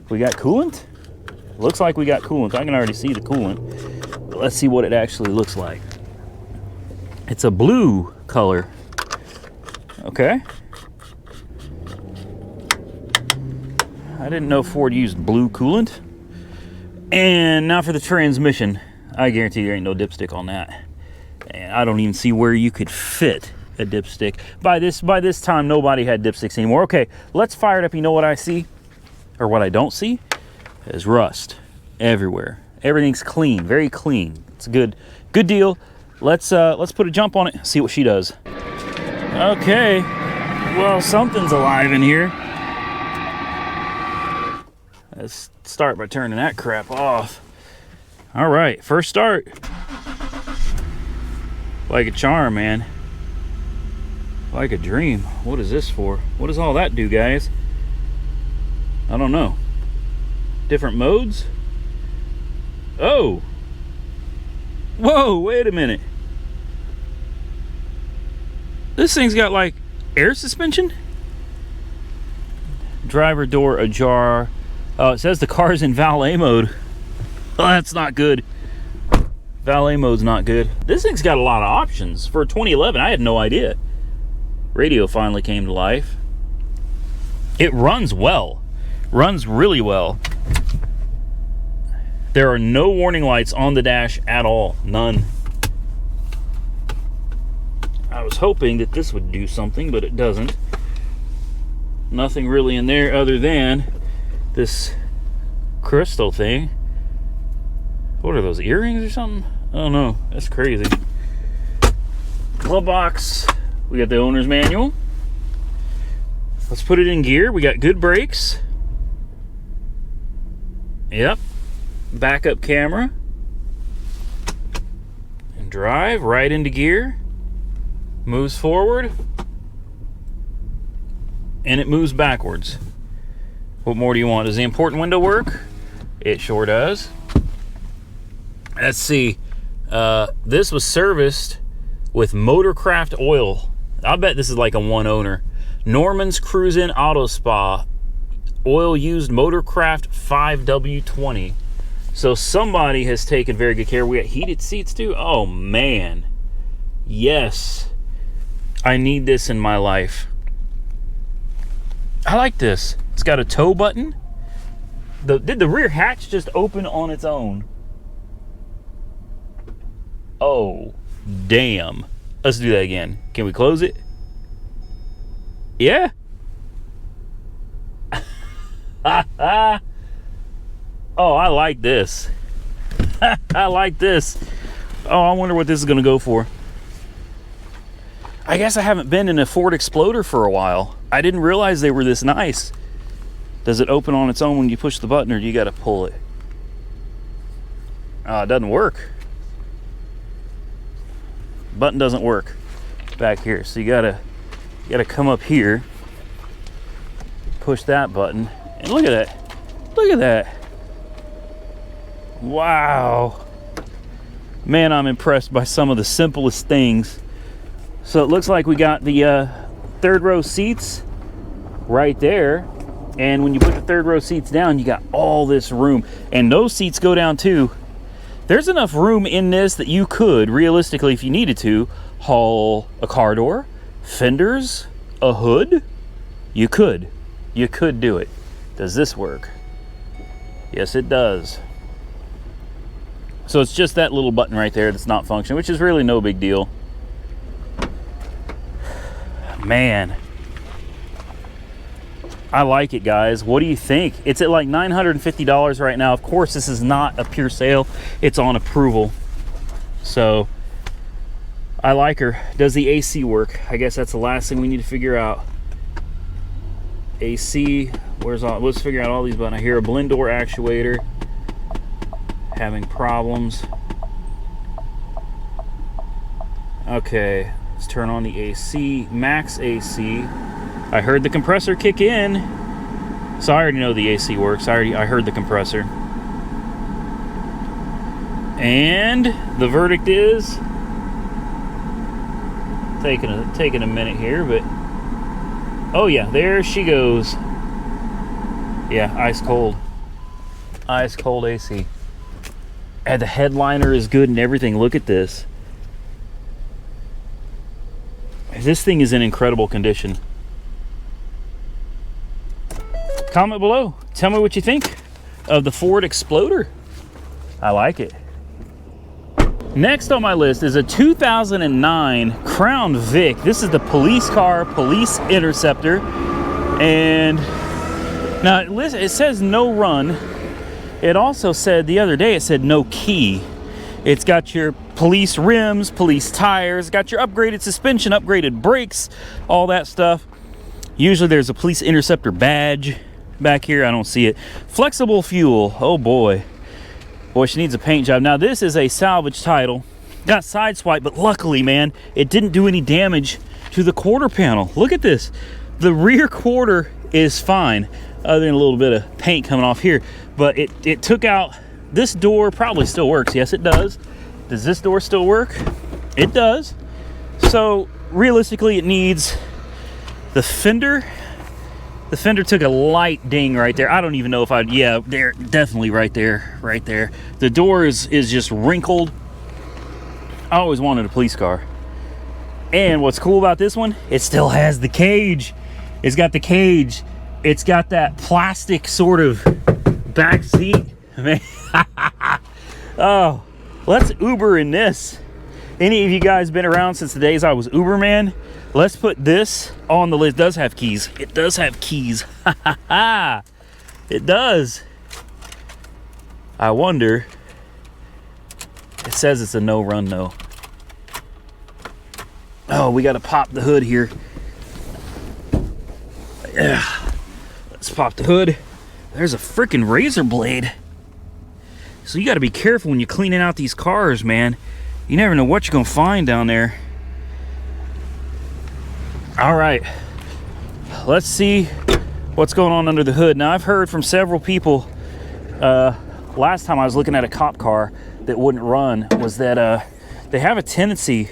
We got coolant? Looks like we got coolant. I can already see the coolant. But let's see what it actually looks like. It's a blue color. Okay. I didn't know Ford used blue coolant. And now for the transmission. I guarantee there ain't no dipstick on that. And I don't even see where you could fit a dipstick. By this time, nobody had dipsticks anymore. Okay, let's fire it up. You know what I see? Or what I don't see? Is rust everywhere. Everything's clean, very clean. It's a good deal. Let's put a jump on it, see what she does. Okay, well, something's alive in here. Let's start by turning that crap off. All right, first start. Like a charm, man. Like a dream. What is this for? What does all that do, guys? I don't know. Different modes? Oh! Whoa, wait a minute. This thing's got like air suspension? Driver door ajar. Oh, it says the car's in valet mode. Oh, that's not good. Valet mode's not good. This thing's got a lot of options. For 2011, I had no idea. Radio finally came to life. It runs well. Runs really well. There are no warning lights on the dash at all. None. I was hoping that this would do something, but it doesn't. Nothing really in there other than this crystal thing. What are those, earrings or something? I don't know. That's crazy. Glove box. We got the owner's manual. Let's put it in gear. We got good brakes. Yep. Backup camera. And drive right into gear. Moves forward. And it moves backwards. What more do you want? Does the important window work? It sure does. Let's see. This was serviced with Motorcraft oil. I bet this is like a one owner. Norman's Cruisin' Auto Spa, oil used Motorcraft 5W20. So somebody has taken very good care. We got heated seats too. Oh man, yes, I need this in my life. I like this. It's got a tow button. Did the rear hatch just open on its own? Oh damn. Let's do that again. Can we close it? Yeah. Oh, I like this. I like this. Oh, I wonder what this is going to go for. I guess I haven't been in a Ford Explorer for a while. I didn't realize they were this nice. Does it open on its own when you push the button, or do you got to pull it? Oh, it doesn't work. Button doesn't work back here, so you gotta come up here, push that button, and look at that. Look at that. Wow, man, I'm impressed by some of the simplest things. So it looks like we got the third row seats right there, and when you put the third row seats down, you got all this room, and those seats go down too. There's enough room in this that you could, realistically, if you needed to, haul a car door, fenders, a hood. You could do it. Does this work? Yes, it does. So it's just that little button right there that's not functioning, which is really no big deal. Man, I like it, guys. What do you think? It's at like $950 right now. Of course, this is not a pure sale. It's on approval. So I like her. Does the AC work? I guess that's the last thing we need to figure out. AC, where's all? Let's figure out all these buttons. I hear a blend door actuator having problems. Okay, let's turn on the AC, max AC. I heard the compressor kick in, so I already know the AC works. I heard the compressor. And the verdict is taking a minute here, but oh yeah, there she goes. Yeah, ice cold AC. And the headliner is good and everything. Look at this. This thing is in incredible condition. Comment below. Tell me what you think of the Ford Explorer. I like it. Next on my list is a 2009 Crown Vic. This is the police car, Police Interceptor. And now it says no run. It also said the other day, it said no key. It's got your police rims, police tires, got your upgraded suspension, upgraded brakes, all that stuff. Usually there's a Police Interceptor badge back here. I don't see it. Flexible fuel. Oh boy. Boy, she needs a paint job. Now this is a salvage title. Got sideswipe, but luckily, man, it didn't do any damage to the quarter panel. Look at this. The rear quarter is fine, other than a little bit of paint coming off here. But it took out, this door probably still works. Yes, it does. Does this door still work? It does. So realistically, it needs the fender. The fender took a light ding right there. I don't even know if I'd, yeah, there, definitely right there, right there. The door is just wrinkled. I always wanted a police car. And what's cool about this one, it still has the cage. It's got the cage. It's got that plastic sort of back seat. Man. Oh, let's Uber in this. Any of you guys been around since the days I was Uberman? Let's put this on the list. It does have keys. It does have keys. It does. I wonder. It says it's a no run though. Oh, we got to pop the hood here. Yeah. Let's pop the hood. There's a freaking razor blade. So you got to be careful when you're cleaning out these cars, man. You never know what you're going to find down there. All right, let's see what's going on under the hood. Now, I've heard from several people, last time I was looking at a cop car that wouldn't run, was that they have a tendency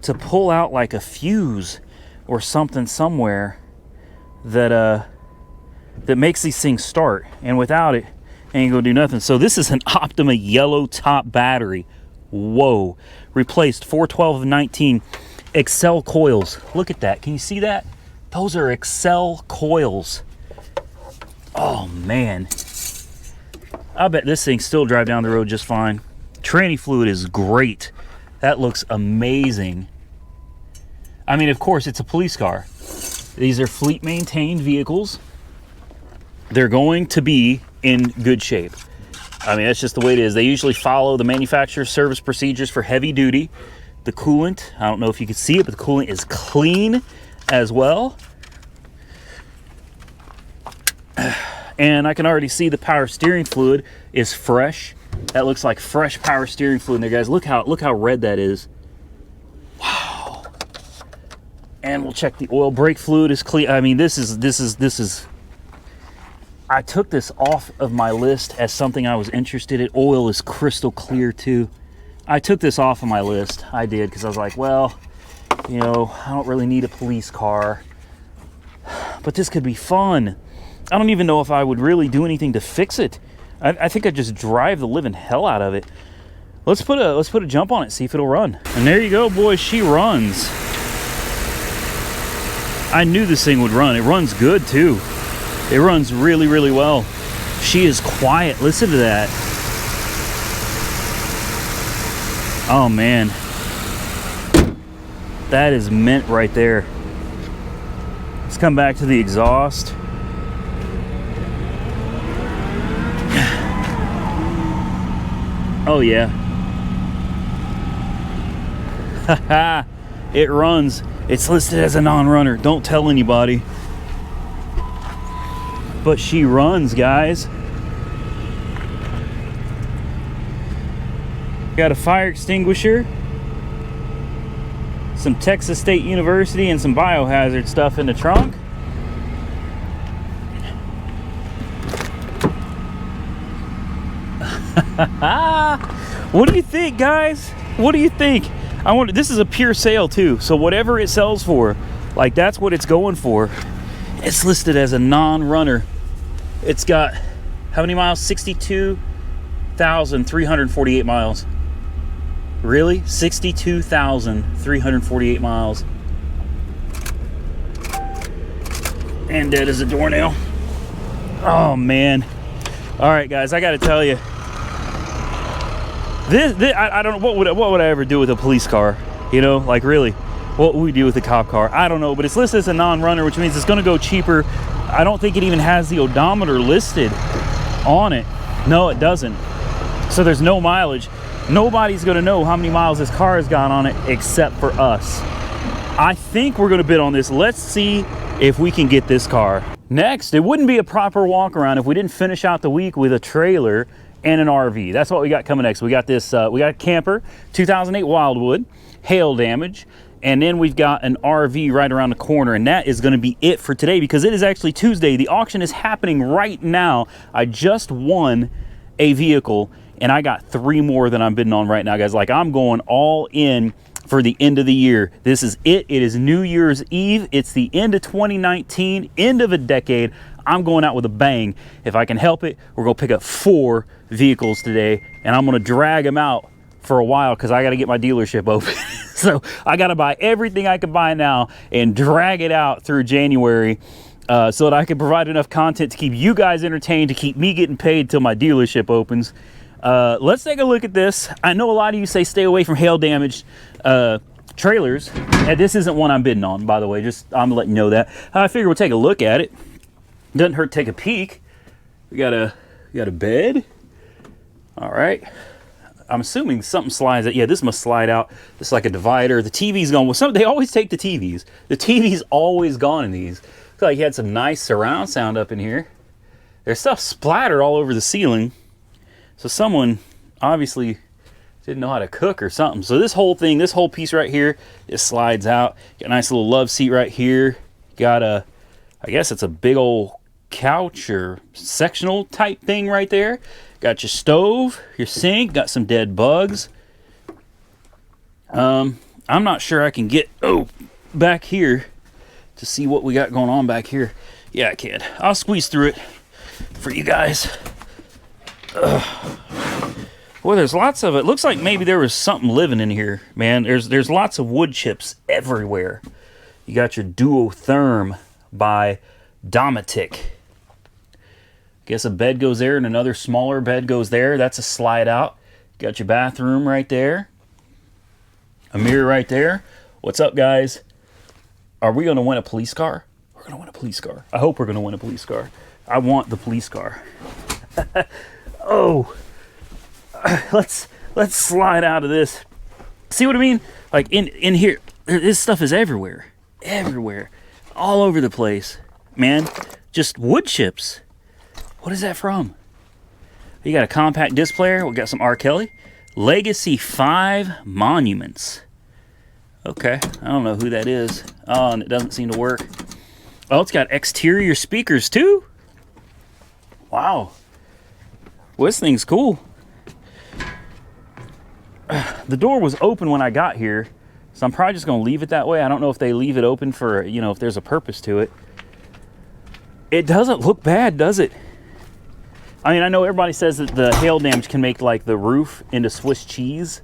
to pull out like a fuse or something somewhere. that makes these things start, and without it, ain't gonna do nothing. So this is an Optima yellow top battery. Whoa. Replaced 412 of 19 Excel coils. Look at that. Can you see that? Those are Excel coils. Oh man, I bet this thing still drive down the road just fine. Tranny fluid is great. That looks amazing. I mean, of course, it's a police car. These are fleet maintained vehicles. They're going to be in good shape. I mean, that's just the way it is. They usually follow the manufacturer's service procedures for heavy duty. The coolant, I don't know if you can see it, but the coolant is clean as well. And I can already see the power steering fluid is fresh. That looks like fresh power steering fluid in there, guys. Look how red that is. Wow. And we'll check the oil. Brake fluid is clean. I mean, this is. I took this off of my list as something I was interested in. Oil is crystal clear too. I took this off of my list. I did, because I was like, well, you know, I don't really need a police car, but this could be fun. I don't even know if I would really do anything to fix it. I think I'd just drive the living hell out of it. Let's put a jump on it, see if it'll run. And there you go, boys, she runs. I knew this thing would run. It runs good too. It runs really, really well. She is quiet. Listen to that. Oh man. That is mint right there. Let's come back to the exhaust. Oh yeah. Haha. It runs. It's listed as a non-runner. Don't tell anybody. But she runs, guys. Got a fire extinguisher, some Texas State University, and some biohazard stuff in the trunk. What do you think, guys? What do you think? This is a pure sale too, so whatever it sells for, like, that's what it's going for. It's listed as a non-runner. It's got how many miles? 62,348 miles. Really? 62,348 miles. And dead as a doornail. Oh man. All right, guys, I got to tell you, this I don't know, what would I ever do with a police car? You know, like, really, what would we do with a cop car? I don't know, but it's listed as a non-runner, which means it's going to go cheaper. I don't think it even has the odometer listed on it. No, it doesn't. So there's no mileage. Nobody's going to know how many miles this car has got on it except for us. I think we're going to bid on this. Let's see if we can get this car. Next, it wouldn't be a proper walk around if we didn't finish out the week with a trailer and an RV. That's what we got coming next. We got this, we got a camper, 2008 Wildwood, hail damage, and then we've got an RV right around the corner, and that is going to be it for today because it is actually Tuesday. The auction is happening right now. I just won a vehicle, and I got 3 more that I'm bidding on right now, guys. Like, I'm going all in for the end of the year. This is it. It is New Year's Eve. It's the end of 2019, end of a decade. I'm going out with a bang. If I can help it, we're going to pick up 4 vehicles today, and I'm going to drag them out for a while because I got to get my dealership open. So I got to buy everything I can buy now and drag it out through January so that I can provide enough content to keep you guys entertained, to keep me getting paid till my dealership opens. Let's take a look at this. I know a lot of you say stay away from hail damaged trailers, and this isn't one I'm bidding on, by the way. Just I'm letting you know that. I figure we'll take a look at it. Doesn't hurt to take a peek. We got a bed. All right. I'm assuming something slides out. Yeah, this must slide out. This is like a divider. The TV's gone. Well, they always take the TVs. The TV's always gone in these. Looks like you had some nice surround sound up in here. There's stuff splattered all over the ceiling. So someone obviously didn't know how to cook or something. So this whole thing, this whole piece right here, it slides out. Got a nice little love seat right here. Got a, I guess it's a big old couch or sectional type thing right there. Got your stove, your sink, got some dead bugs. I'm not sure I can get back here to see what we got going on back here. Yeah, I can. I'll squeeze through it for you guys. Well, there's lots of it. Looks like maybe there was something living in here, man. There's lots of wood chips everywhere. You got your Duotherm by Dometic. Guess a bed goes there and another smaller bed goes there. That's a slide out. Got your bathroom right there. A mirror right there. What's up, guys? Are we going to win a police car? We're going to win a police car. I hope we're going to win a police car. I want the police car. Oh, let's slide out of this. See what I mean? Like in here, this stuff is everywhere, all over the place, man. Just wood chips. What is that from? You got a compact disc player. We got some R. Kelly. Legacy 5 Monuments. Okay, I don't know who that is. Oh, and it doesn't seem to work. Oh, it's got exterior speakers too. Wow. Well, this thing's cool. The door was open when I got here, so I'm probably just going to leave it that way. I don't know if they leave it open for, you know, if there's a purpose to it. It doesn't look bad, does it? I mean, I know everybody says that the hail damage can make, like, the roof into Swiss cheese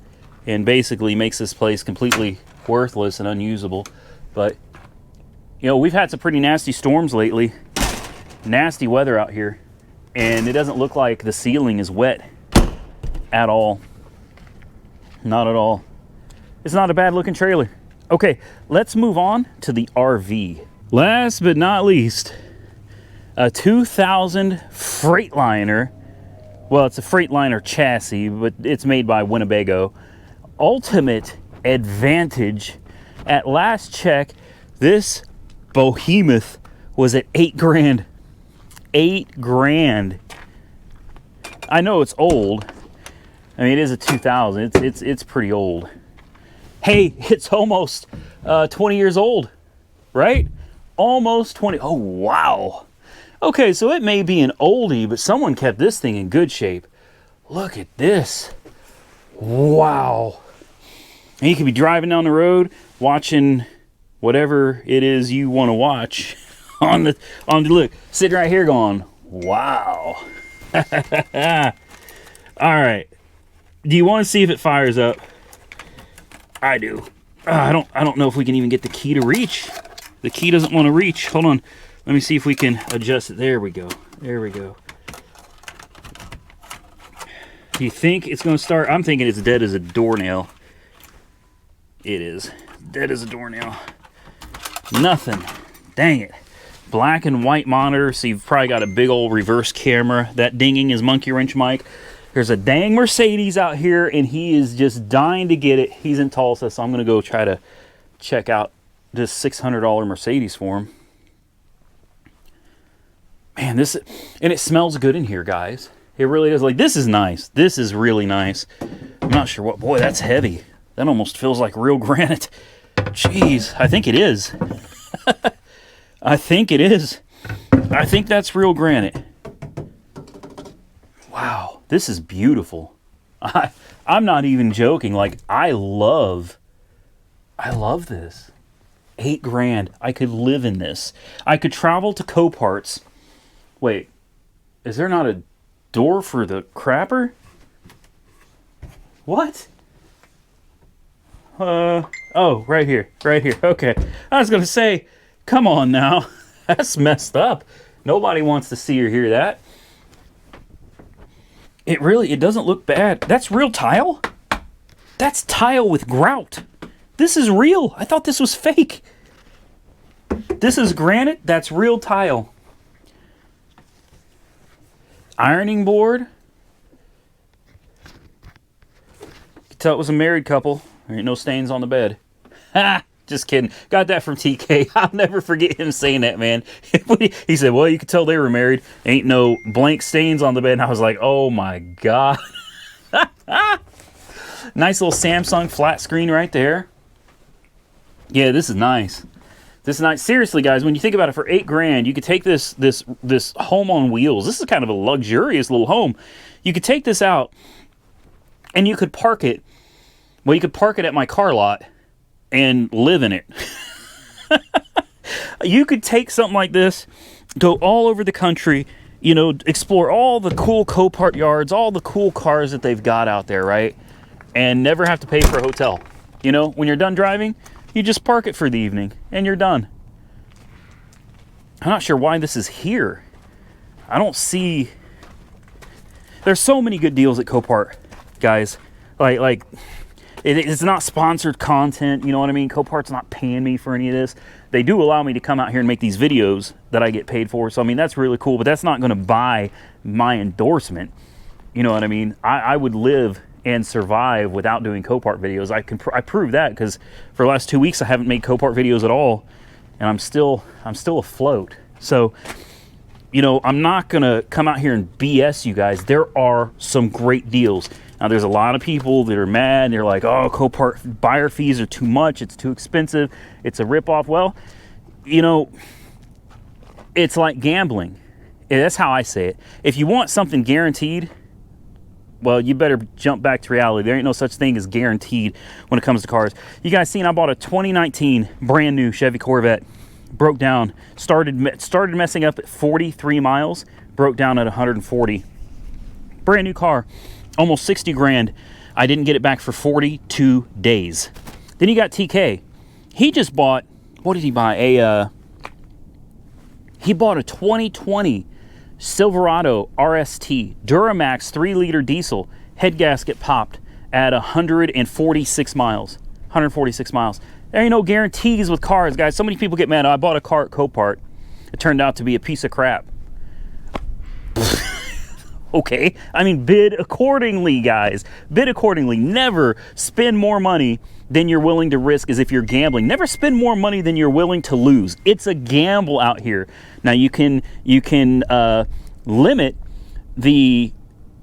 and basically makes this place completely worthless and unusable. But, you know, we've had some pretty nasty storms lately. Nasty weather out here. And it doesn't look like the ceiling is wet at all. Not at all. It's not a bad looking trailer. Okay, let's move on to the RV. Last but not least, a 2000 Freightliner. Well, it's a Freightliner chassis, but it's made by Winnebago. Ultimate Advantage. At last check, this behemoth was at $8,000. $8,000. I know it's old. I mean, it is a 2000. It's pretty old. Hey, it's almost 20 years old, right? Almost 20. Oh, wow. Okay, so it may be an oldie, but someone kept this thing in good shape. Look at this. Wow. And you could be driving down the road, watching whatever it is you want to watch on the look. Sitting right here going, wow. All right. Do you want to see if it fires up? I do. I don't know if we can even get the key to reach. The key doesn't want to reach. Hold on. Let me see if we can adjust it. There we go. There we go. Do you think it's going to start? I'm thinking it's dead as a doornail. It is. Dead as a doornail. Nothing. Dang it. Black and white monitor, so you've probably got a big old reverse camera. That dinging is Monkey Wrench Mike. There's a dang Mercedes out here, and he is just dying to get it. He's in Tulsa, so I'm going to go try to check out this $600 Mercedes for him. Man, this... And it smells good in here, guys. It really is. Like, this is nice. This is really nice. I'm not sure what... Boy, that's heavy. That almost feels like real granite. Jeez, I think it is. I think it is. I think that's real granite. Wow, this is beautiful. I'm not even joking. Like, I love this. $8,000. I could live in this. I could travel to Copart's. Wait, is there not a door for the crapper? What? Oh, right here. Right here. Okay. I was going to say, come on now. That's messed up. Nobody wants to see or hear that. It doesn't look bad. That's real tile? That's tile with grout. This is real. I thought this was fake. This is granite. That's real tile. Ironing board. You can tell it was a married couple. There ain't no stains on the bed. Ha! Just kidding. Got that from TK. I'll never forget him saying that, man. He said, well, you could tell they were married. Ain't no blank stains on the bed. And I was like, oh my God. Nice little Samsung flat screen right there. Yeah, this is nice. This is nice. Seriously, guys, when you think about it, for $8,000, you could take this home on wheels. This is kind of a luxurious little home. You could take this out and you could park it. Well, you could park it at my car lot and live in it. You could take something like this, go all over the country, you know, explore all the cool Copart yards, all the cool cars that they've got out there, right? And never have to pay for a hotel. You know, when you're done driving, you just park it for the evening and you're done. I'm not sure why this is here. I don't see... There's so many good deals at Copart, guys. It's not sponsored content, you know what I mean? Copart's not paying me for any of this. They do allow me to come out here and make these videos that I get paid for. So, I mean, that's really cool, but that's not going to buy my endorsement. You know what I mean? I would live and survive without doing Copart videos. I prove that because for the last 2 weeks, I haven't made Copart videos at all, and I'm still afloat. So, you know, I'm not going to come out here and BS you guys. There are some great deals. Now, there's a lot of people that are mad. They're like, oh, Copart buyer fees are too much. It's too expensive. It's a ripoff. Well, you know, it's like gambling. That's how I say it. If you want something guaranteed, well, you better jump back to reality. There ain't no such thing as guaranteed when it comes to cars. You guys seen I bought a 2019 brand new Chevy Corvette. Broke down, started messing up at 43 miles, broke down at 140. Brand new car, almost 60 grand. I didn't get it back for 42 days. Then you got TK. He just bought, what did he buy? He bought a 2020 Silverado RST Duramax 3-liter diesel. Head gasket popped at 146 miles. 146 miles. There ain't no guarantees with cars, guys. So many people get mad. I bought a car at Copart. It turned out to be a piece of crap. Okay. I mean, bid accordingly, guys. Bid accordingly. Never spend more money than you're willing to risk as if you're gambling. Never spend more money than you're willing to lose. It's a gamble out here. Now, you can limit the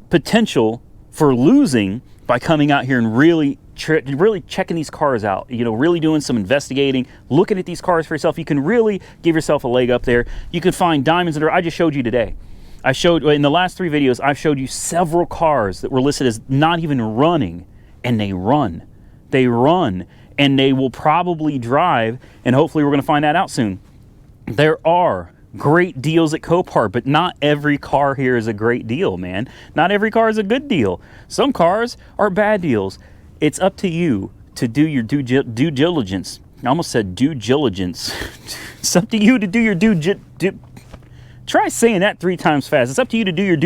potential for losing by coming out here and really checking these cars out, you know, really doing some investigating, looking at these cars for yourself. You can really give yourself a leg up there. You can find diamonds in there. I just showed you today. I showed in the last 3 videos, I've showed you several cars that were listed as not even running, and they run. They run, and they will probably drive, and hopefully we're going to find that out soon. There are great deals at Copart, but not every car here is a great deal, man. Not every car is a good deal. Some cars are bad deals. It's up to you to do your due diligence. I almost said due diligence. It's up to you to do your try saying that 3 times fast. It's up to you to do your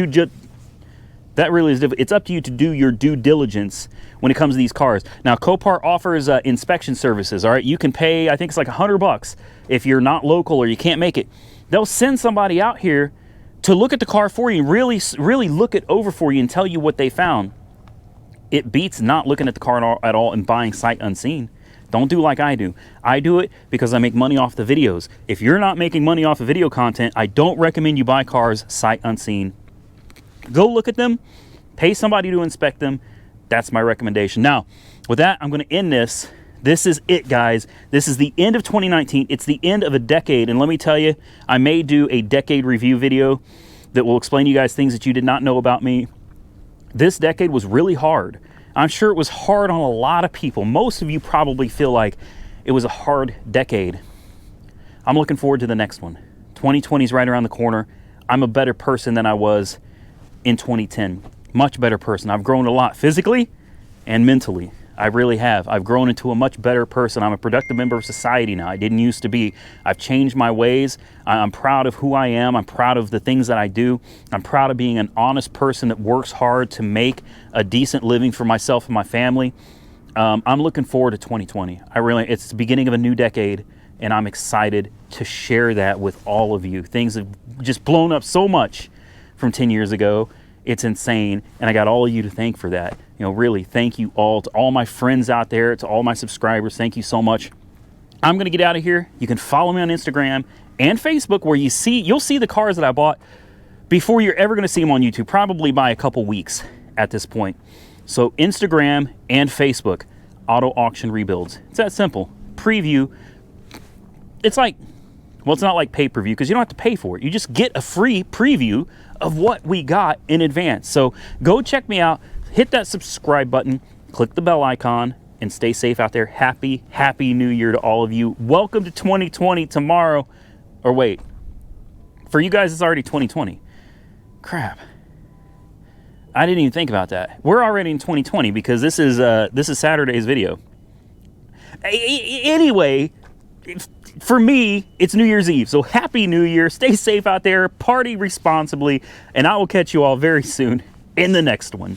that really is difficult. It's up to you to do your due diligence when it comes to these cars. Now, Copart offers inspection services, all right? You can pay, I think it's like $100 if you're not local or you can't make it. They'll send somebody out here to look at the car for you and really look it over for you and tell you what they found. It beats not looking at the car at all and buying sight unseen. Don't do like I do. I do it because I make money off the videos. If you're not making money off of video content, I don't recommend you buy cars sight unseen. Go look at them, pay somebody to inspect them. That's my recommendation. Now, with that, I'm going to end this. This is it, guys. This is the end of 2019. It's the end of a decade. And let me tell you, I may do a decade review video that will explain to you guys things that you did not know about me. This decade was really hard. I'm sure it was hard on a lot of people. Most of you probably feel like it was a hard decade. I'm looking forward to the next one. 2020 is right around the corner. I'm a better person than I was in 2010. Much better person. I've grown a lot physically and mentally. I really have. I've grown into a much better person. I'm a productive member of society now. I didn't used to be. I've changed my ways. I'm proud of who I am. I'm proud of the things that I do. I'm proud of being an honest person that works hard to make a decent living for myself and my family. I'm looking forward to 2020. It's the beginning of a new decade, and I'm excited to share that with all of you. Things have just blown up so much from 10 years ago. It's insane, and I got all of you to thank for that. You know, really, thank you all, to all my friends out there, to all my subscribers. Thank you so much. I'm going to get out of here. You can follow me on Instagram and Facebook, where you'll see the cars that I bought before you're ever going to see them on YouTube, probably by a couple weeks at this point. So Instagram and Facebook, Auto Auction Rebuilds. It's that simple. Preview. It's like, well, it's not like pay-per-view because you don't have to pay for it. You just get a free preview of what we got in advance. So go check me out. Hit that subscribe button, click the bell icon, and stay safe out there. Happy New Year to all of you. Welcome to 2020 tomorrow. Or wait, for you guys, it's already 2020. Crap. I didn't even think about that. We're already in 2020 because this is Saturday's video. Anyway, for me, it's New Year's Eve. So Happy New Year. Stay safe out there. Party responsibly. And I will catch you all very soon in the next one.